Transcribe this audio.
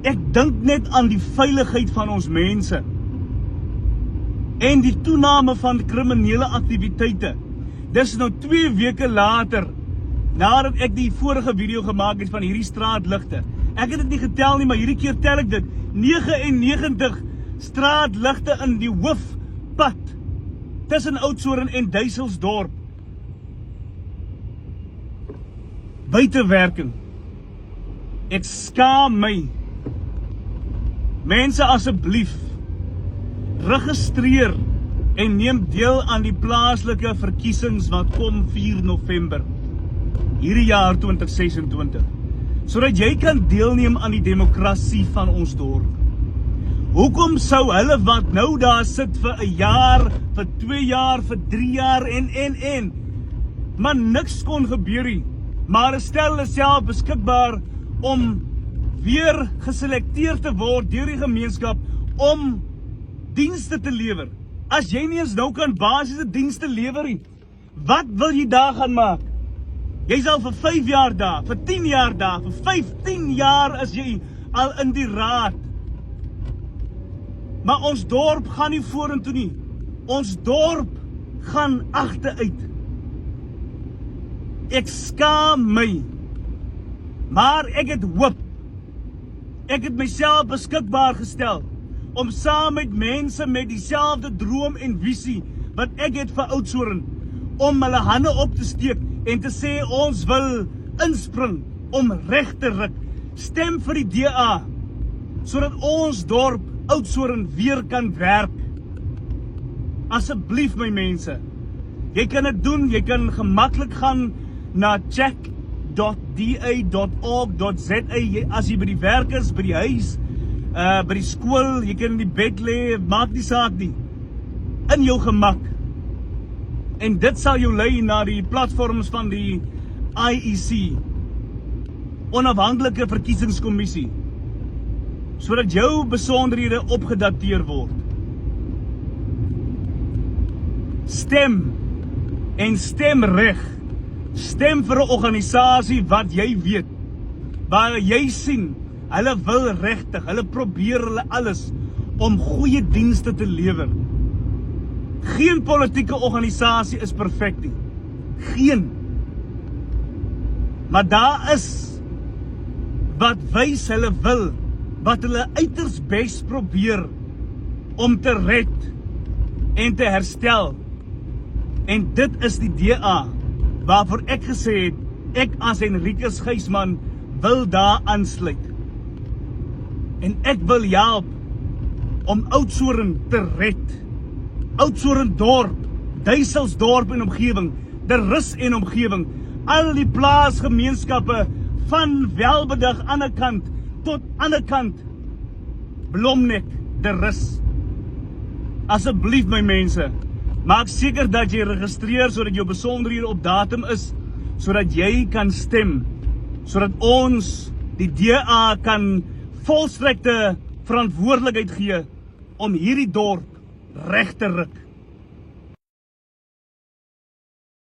Ek dink net aan die veiligheid van ons mense en die toename van kriminele aktiwiteite. Dis nou 2 weke later, nadat ek die vorige video gemaak het van hierdie straatligte. Ek het dit nie getel nie, maar hierdie keer tel ek dit. 99 straatligte in die hoofpad tussen Oudtshoorn en Duiselsdorp. Buitewerking. Ek skaam my. Mense, asseblief, registreer en neem deel aan die plaaslike verkiesings wat kom 4 November hierdie jaar 2026, sodat jy kan deelneem aan die demokrasie van ons dorp. Hoekom sou hulle wat nou daar sit vir 1 jaar, vir 2 jaar, vir 3 jaar en maar niks kon gebeur nie, maar hulle stel hulle self beskikbaar om weer geselekteer te word deur die gemeenskap om dienste te lewer. As jy nie eens nou kan basiese dienste lewer nie, wat wil jy daar gaan maak? Jy sal vir 5 jaar daar, vir 10 jaar daar, vir 15 jaar is jy al in die raad. Maar ons dorp gaan nie vorentoe nie. Ons dorp gaan agteruit. Ek skaam my. Maar ek het hoop. Ek het myself beskikbaar gestel om saam met mense met dieselfde droom en visie wat ek het vir Oudtshoorn, om hulle hande op te steek en te sê ons wil inspring om reg te ruk. Stem vir die DA sodat ons dorp Oudtshoorn weer kan werk. Asseblief my mense, jy kan dit doen, jy kan gemaklik gaan na check.da.org.za as jy by die werk is, by die huis, by die skool, jy kan in die bed lê, maak nie saak nie, in jou gemak. En dit sal jou lei na die platforms van die IEC, Onafhanklike Verkiesingskommissie, sodat jou besonderhede opgedateer word. Stem en stem reg. Stem vir 'n organisasie wat jy weet, waar jy sien, hulle wil regtig, hulle probeer hulle alles om goeie dienste te lewer. Geen politieke organisasie is perfek nie. Geen. Maar daar is wat wys hulle wil, wat hulle uiters bes probeer om te red en te herstel. En dit is die DA, waarvoor ek gesê het, ek as Henricus Gysman wil daar aansluit. En ek wil help om Oudtshoorn te red. Oudtshoorn dorp, Duiselsdorp en omgewing, De Rus en omgewing, al die plaasgemeenskappe van Welbedig aan 'n kant tot aan 'n kant, Blomnek, De Rus. Asseblief my mense, maak seker dat jy registreer sodat jou besonderhede op datum is, sodat jy kan stem, sodat ons, die DA, kan volstrekte verantwoordelikheid gee om hierdie dorp reg te ruk.